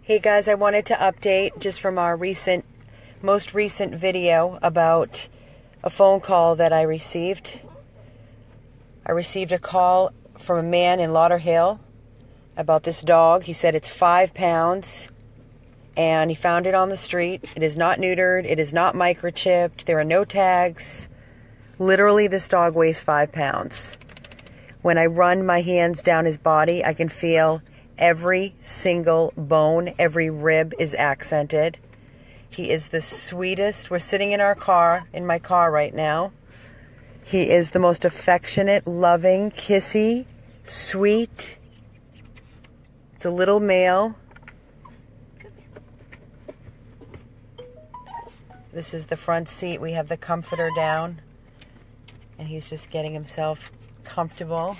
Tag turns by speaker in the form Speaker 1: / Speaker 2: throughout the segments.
Speaker 1: Hey guys, I wanted to update just from our most recent video about a phone call that I received. I received a call from a man in Lauderhill about this dog. He said it's 5 pounds and he found it on the street. It is not neutered. It is not microchipped. There are no tags. Literally, this dog weighs 5 pounds. When I run my hands down his body, I can feel every single bone, every rib is accented. He is the sweetest. We're sitting in our car, in my car right now. He is the most affectionate, loving, kissy, sweet. It's a little male. This is the front seat. We have the comforter down. And he's just getting himself comfortable.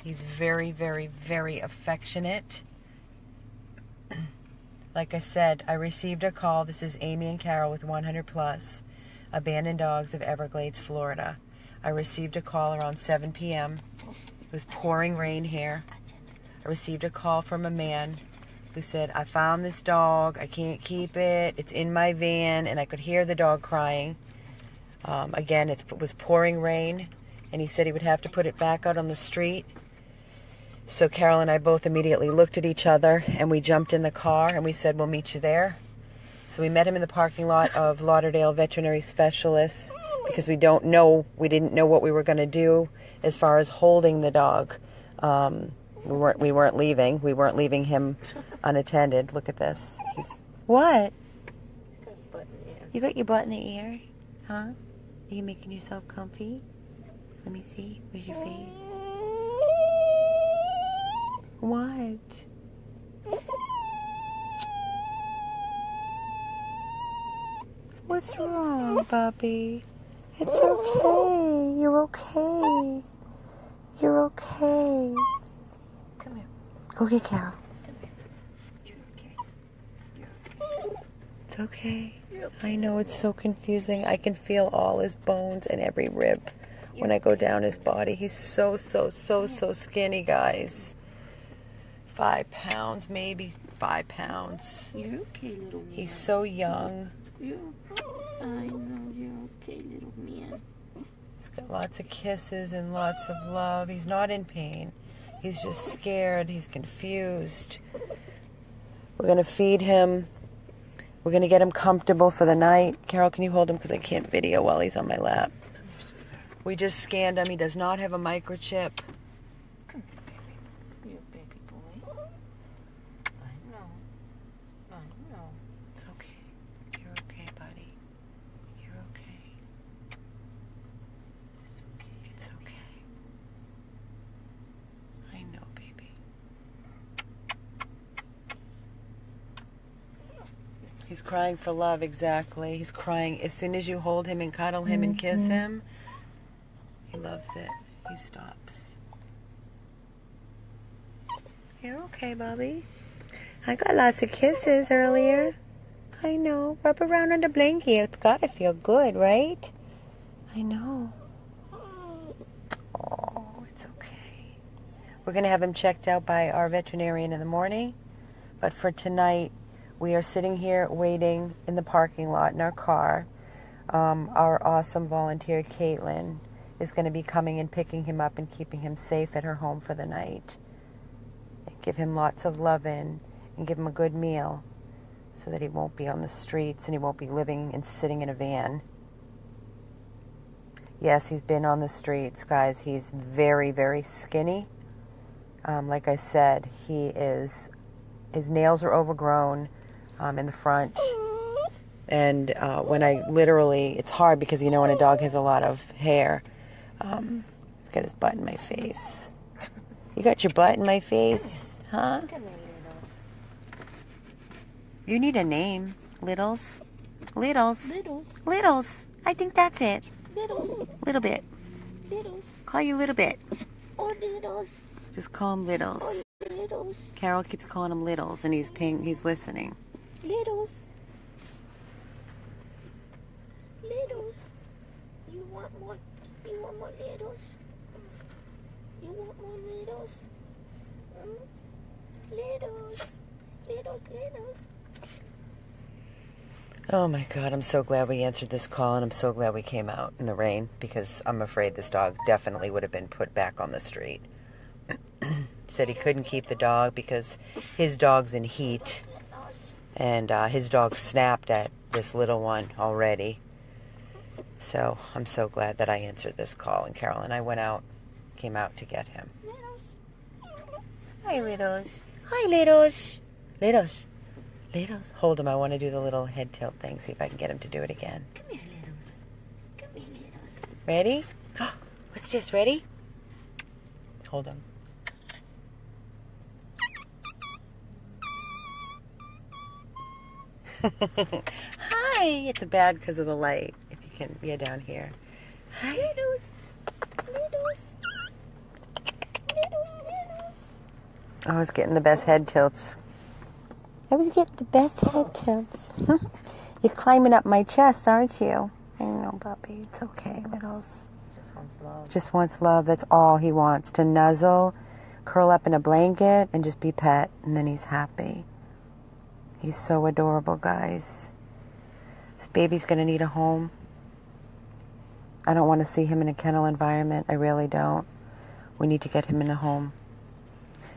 Speaker 1: He's very, very, very affectionate. Like I said, I received a call. This is Amy and Carol with 100 Plus, Abandoned Dogs of Everglades, Florida. I received a call around 7 p.m. It was pouring rain here. I received a call from a man who said, I found this dog. I can't keep it. It's in my van. And I could hear the dog crying. Again, it was pouring rain. And he said he would have to put it back out on the street. So Carol and I both immediately looked at each other and we jumped in the car and we said, we'll meet you there. So we met him in the parking lot of Lauderdale Veterinary Specialists because we didn't know what we were going to do as far as holding the dog. We weren't leaving him unattended. Look at this. What? You got your butt in the ear? Huh? Are you making yourself comfy? Let me see. Where's your face? What? What's wrong, Bobby? It's okay. You're okay. You're okay. Come here. Go get Carol. Come here. You're okay. You're okay. It's okay. I know it's so confusing. I can feel all his bones and every rib when I go down his body. He's so skinny, guys. 5 pounds, maybe 5 pounds.
Speaker 2: You're okay, little man.
Speaker 1: He's so young.
Speaker 2: I know you're okay, little man.
Speaker 1: He's got lots of kisses and lots of love. He's not in pain. He's just scared. He's confused. We're going to feed him. We're going to get him comfortable for the night. Carol, can you hold him? Because I can't video while he's on my lap. We just scanned him. He does not have a microchip.
Speaker 2: You're a baby boy. I know.
Speaker 1: It's okay. You're okay, buddy. You're okay. It's okay. I know, baby. He's crying for love, exactly. He's crying. As soon as you hold him and cuddle him and kiss him, he loves it. He stops. You're okay, Bobby. I got lots of kisses earlier. I know. Rub around on the blanket. It's gotta feel good, right? I know. Oh, it's okay. We're gonna have him checked out by our veterinarian in the morning. But for tonight, we are sitting here waiting in the parking lot in our car. Our awesome volunteer, Caitlin, is going to be coming and picking him up and keeping him safe at her home for the night. Give him lots of loving and give him a good meal so that he won't be on the streets and he won't be living and sitting in a van. Yes, he's been on the streets, guys. He's very, very skinny. Like I said, his nails are overgrown in the front. And when I literally, it's hard because, you know, when a dog has a lot of hair, he's got his butt in my face. You got your butt in my face, huh?
Speaker 2: Come here, Littles.
Speaker 1: You need a name. Littles. Littles.
Speaker 2: Littles.
Speaker 1: Littles. I think that's it.
Speaker 2: Littles.
Speaker 1: Little bit.
Speaker 2: Littles.
Speaker 1: Call you Little Bit.
Speaker 2: Oh, Littles.
Speaker 1: Just call him Littles.
Speaker 2: Oh, Littles.
Speaker 1: Carol keeps calling him Littles, and he's listening.
Speaker 2: Littles. Littles. You want more? You want more Littles? You want more Littles? Littles. Littles.
Speaker 1: Oh my God, I'm so glad we answered this call, and I'm so glad we came out in the rain, because I'm afraid this dog definitely would have been put back on the street. Said he couldn't keep the dog because his dog's in heat, and his dog snapped at this little one already. So I'm so glad that I answered this call, and Carol and I came out to get him. Hi, Littles. Hi, Littles. Littles. Littles. Hold him. I want to do the little head tilt thing. See if I can get him to do it again.
Speaker 2: Come here, Littles. Come here, Littles.
Speaker 1: Ready? What's this? Ready? Hold him. Hi. It's bad because of the light. If you can, yeah, down here. Hi.
Speaker 2: Littles.
Speaker 1: I was getting the best head tilts. I was getting the best head tilts. You're climbing up my chest, aren't you? I know, puppy. It's okay, Littles.
Speaker 2: Just wants love.
Speaker 1: Just wants love. That's all he wants. To nuzzle, curl up in a blanket, and just be pet. And then he's happy. He's so adorable, guys. This baby's going to need a home. I don't want to see him in a kennel environment. I really don't. We need to get him in a home.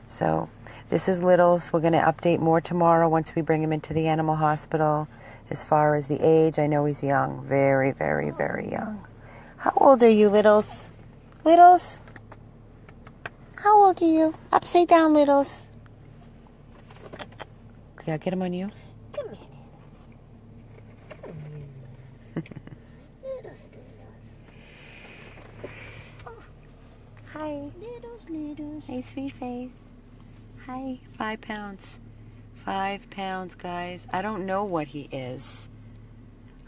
Speaker 1: So this is Littles. We're going to update more tomorrow once we bring him into the animal hospital. As far as the age, I know he's young. Very, very, very young. How old are you, Littles? Littles? How old are you? Upside down, Littles. Yeah, get him on you.
Speaker 2: Come here, Littles.
Speaker 1: Hi.
Speaker 2: Littles.
Speaker 1: Hey, sweet face. Hi. 5 pounds. 5 pounds, guys. I don't know what he is.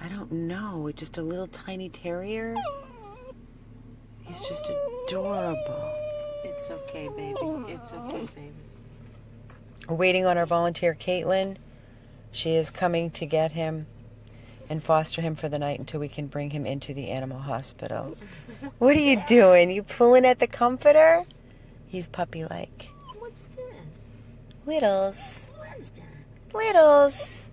Speaker 1: I don't know. It's just a little tiny terrier. He's just adorable.
Speaker 2: It's okay, baby. It's okay, baby.
Speaker 1: We're waiting on our volunteer, Caitlin. She is coming to get him and foster him for the night until we can bring him into the animal hospital. What are you doing? You pulling at the comforter? He's puppy-like.
Speaker 2: What's this?
Speaker 1: Littles.
Speaker 2: What's that?
Speaker 1: Littles.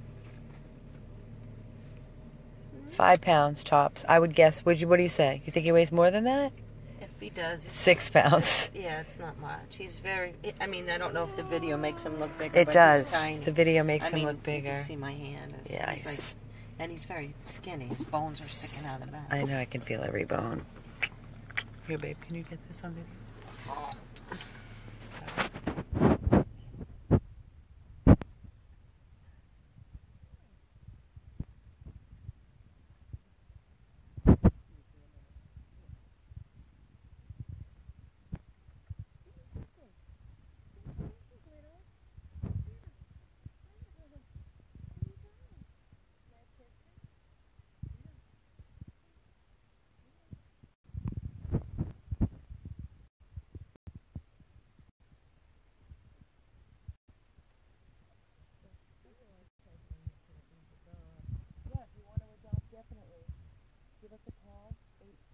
Speaker 1: 5 pounds tops. I would guess. What do you say? You think he weighs more than that?
Speaker 2: If he does,
Speaker 1: 6 pounds.
Speaker 2: Yeah, it's not much. He's very. I mean, I don't know if the video makes him look bigger.
Speaker 1: It
Speaker 2: but
Speaker 1: does.
Speaker 2: He's tiny.
Speaker 1: The video makes
Speaker 2: I
Speaker 1: him
Speaker 2: mean,
Speaker 1: look bigger.
Speaker 2: You can see my hand.
Speaker 1: Yeah,
Speaker 2: It's like, and he's very skinny. His bones are sticking out of the back.
Speaker 1: I know. I can feel every bone. Here, babe. Can you get this on video? Definitely. Give us a call,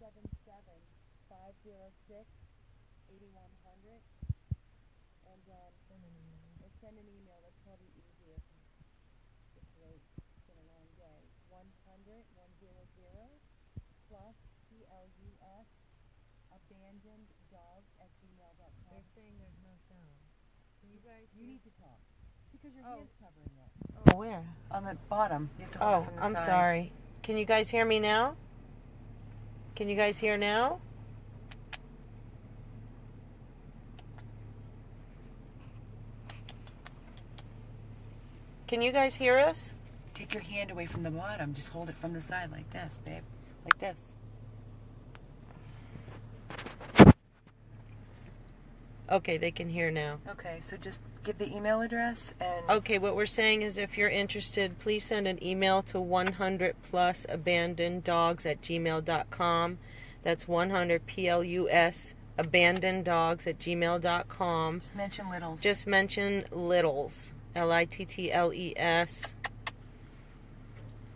Speaker 1: 877-506-8100. And send an email. That's probably easier. It's late. It's been a long day. 100-100 plus PLUS abandoneddogs@gmail.com.
Speaker 2: They're saying there's no sound. Can you guys?
Speaker 1: You need to talk because your hand's covering it.
Speaker 2: Oh, where?
Speaker 1: On the bottom. You have to hold it from the
Speaker 2: I'm
Speaker 1: side.
Speaker 2: sorry. Can you guys hear me now? Can you guys hear now? Can you guys hear us?
Speaker 1: Take your hand away from the bottom. Just hold it from the side like this, babe. Like this.
Speaker 2: Okay, they can hear now.
Speaker 1: Okay, so just give the email address and...
Speaker 2: Okay, what we're saying is if you're interested, please send an email to 100plus abandoneddogs@gmail.com. That's 100 PLUS abandoneddogs@gmail.com.
Speaker 1: Just mention Littles.
Speaker 2: Just mention Littles. Littles.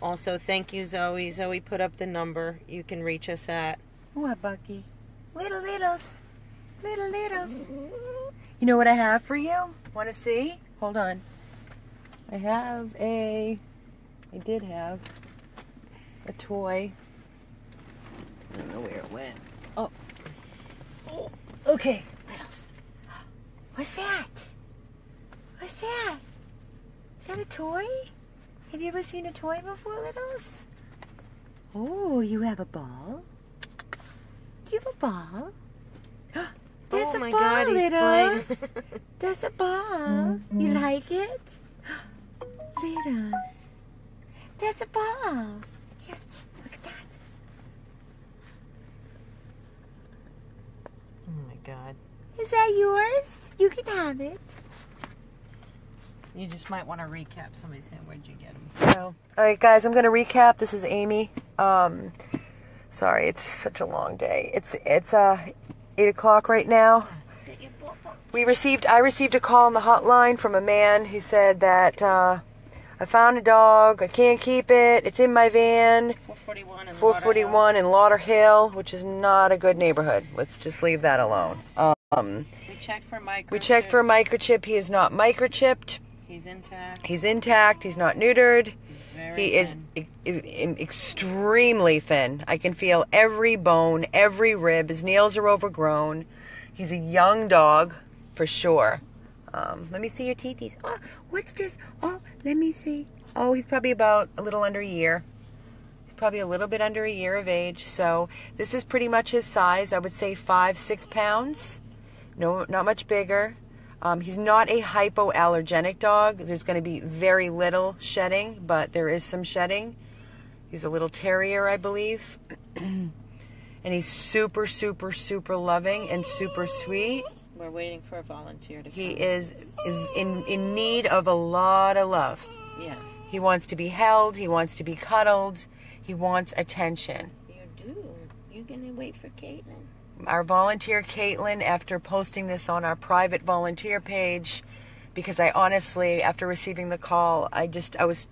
Speaker 2: Also, thank you, Zoe. Zoe put up the number you can reach us at.
Speaker 1: What, Bucky? Littles. Little Littles. You know what I have for you? Want to see? Hold on. I did have a toy. I don't know where it went. Oh. Okay.
Speaker 2: Littles. What's that? What's that? Is that a toy? Have you ever seen a toy before, Littles? Oh, you have a ball? Do you have a ball? There's a
Speaker 3: my
Speaker 2: ball,
Speaker 3: God, he's
Speaker 2: Littles.
Speaker 3: playing.
Speaker 2: There's a ball. You like it? Littles. There's a ball. Here, look at that.
Speaker 3: Oh my God.
Speaker 2: Is that yours? You can have it.
Speaker 3: You just might want to recap. Somebody saying, where'd you get him?
Speaker 1: No. All right, guys, I'm going to recap. This is Amy. Sorry, it's such a long day. It's 8 o'clock right now. I received a call on the hotline from a man. He said that I found a dog. I can't keep it. It's in my van. 441 in Lauderhill, which is not a good neighborhood. Let's just leave that alone.
Speaker 3: We checked for microchip.
Speaker 1: We checked for a microchip. He is not microchipped.
Speaker 3: He's intact.
Speaker 1: He's intact. He's not neutered. He is
Speaker 3: thin.
Speaker 1: extremely thin. I can feel every bone, every rib. His nails are overgrown. He's a young dog, for sure. Let me see your teethies. Oh, what's this? Oh, let me see. Oh, he's probably about a little under a year. He's probably a little bit under a year of age. So this is pretty much his size. I would say 5-6 pounds. No, not much bigger. He's not a hypoallergenic dog. There's going to be very little shedding, but there is some shedding. He's a little terrier, I believe. And he's super, super, super loving and super sweet.
Speaker 3: We're waiting for a volunteer to come.
Speaker 1: He is in need of a lot of love.
Speaker 3: Yes.
Speaker 1: He wants to be held. He wants to be cuddled. He wants attention.
Speaker 3: You do. You're going to wait for Caitlin.
Speaker 1: Our volunteer, Caitlin, after posting this on our private volunteer page, because I honestly, after receiving the call, I was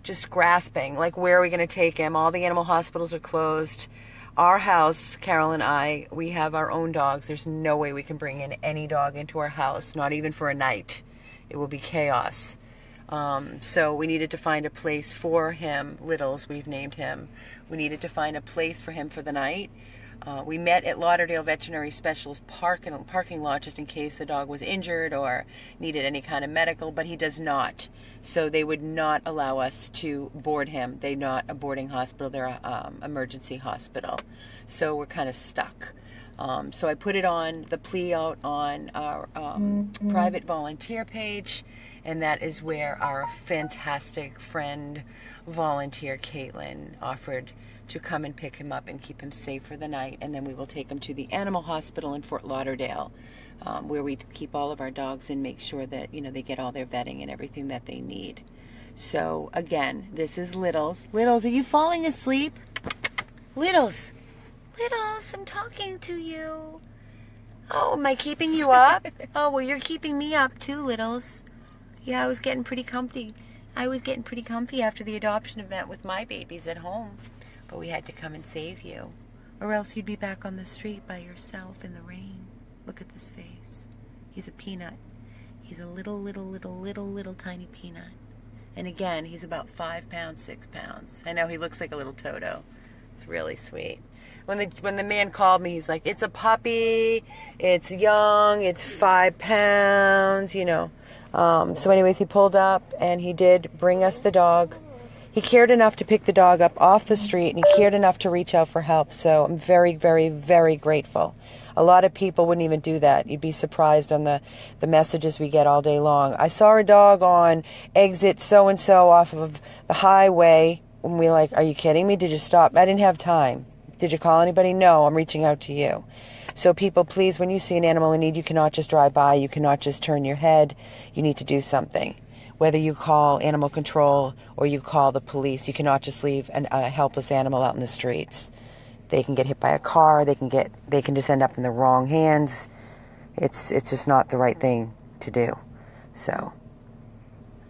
Speaker 1: just grasping, like, where are we going to take him? All the animal hospitals are closed. Our house, Carol and I, we have our own dogs. There's no way we can bring in any dog into our house, not even for a night. It will be chaos. So we needed to find a place for him. Littles, we've named him. We needed to find a place for him for the night. We met at Lauderdale Veterinary Specialist parking lot just in case the dog was injured or needed any kind of medical, but he does not. So they would not allow us to board him. They're not a boarding hospital. They're an emergency hospital. So we're kind of stuck. So I put it on, the plea out on our private volunteer page, and that is where our fantastic friend, volunteer Caitlin, offered to come and pick him up and keep him safe for the night, and then we will take him to the animal hospital in Fort Lauderdale, where we keep all of our dogs and make sure that, you know, they get all their vetting and everything that they need. So again, this is Littles. Littles, are you falling asleep? Littles, Littles, I'm talking to you. Oh, am I keeping you up? Oh, well, you're keeping me up too, Littles. Yeah, I was getting pretty comfy. After the adoption event with my babies at home. But we had to come and save you, or else you'd be back on the street by yourself in the rain. Look at this face. He's a peanut. He's a little tiny peanut. And again, he's about 5 pounds, 6 pounds. I know he looks like a little Toto. It's really sweet. When the man called me, he's like, it's a puppy, it's young, it's 5 pounds, you know. So anyways, he pulled up and he did bring us the dog. He cared enough to pick the dog up off the street, and he cared enough to reach out for help. So I'm very, very, very grateful. A lot of people wouldn't even do that. You'd be surprised on the messages we get all day long. I saw a dog on exit so-and-so off of the highway. And we're like, are you kidding me? Did you stop? I didn't have time. Did you call anybody? No, I'm reaching out to you. So people, please, when you see an animal in need, you cannot just drive by. You cannot just turn your head. You need to do something. Whether you call animal control or you call the police, you cannot just leave a helpless animal out in the streets. They can get hit by a car. They can just end up in the wrong hands. It's just not the right thing to do. So,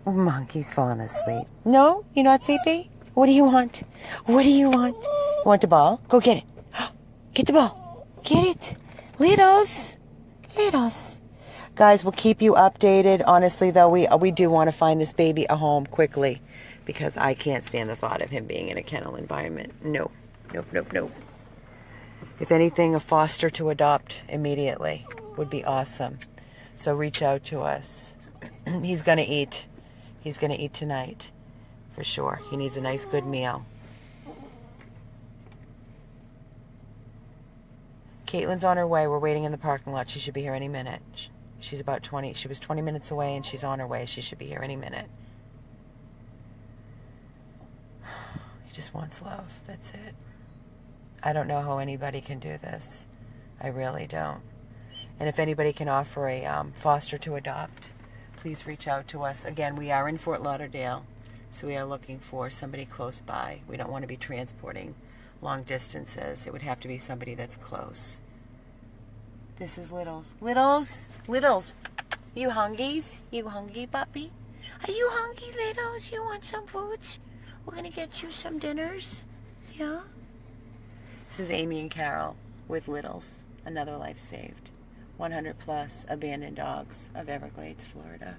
Speaker 1: monkey's falling asleep. No, you're not sleepy. What do you want? What do you want? You want the ball? Go get it. Get the ball. Get it. Littles. Littles. Guys, we'll keep you updated. Honestly, though, we do want to find this baby a home quickly because I can't stand the thought of him being in a kennel environment. No. Nope, nope, nope. If anything, a foster to adopt immediately would be awesome. So reach out to us. He's going to eat. He's going to eat tonight for sure. He needs a nice, good meal. Caitlin's on her way. We're waiting in the parking lot. She should be here any minute. She's about 20. She was 20 minutes away, and she's on her way. She should be here any minute. He just wants love. That's it. I don't know how anybody can do this. I really don't. And if anybody can offer a foster to adopt, please reach out to us. Again, we are in Fort Lauderdale, so we are looking for somebody close by. We don't want to be transporting long distances. It would have to be somebody that's close. This is Littles. Littles? Littles. You hungies? You hungry, puppy? Are you hungry, Littles? You want some foods? We're going to get you some dinners. Yeah? This is Amy and Carol with Littles. Another life saved. 100 plus abandoned dogs of Everglades, Florida.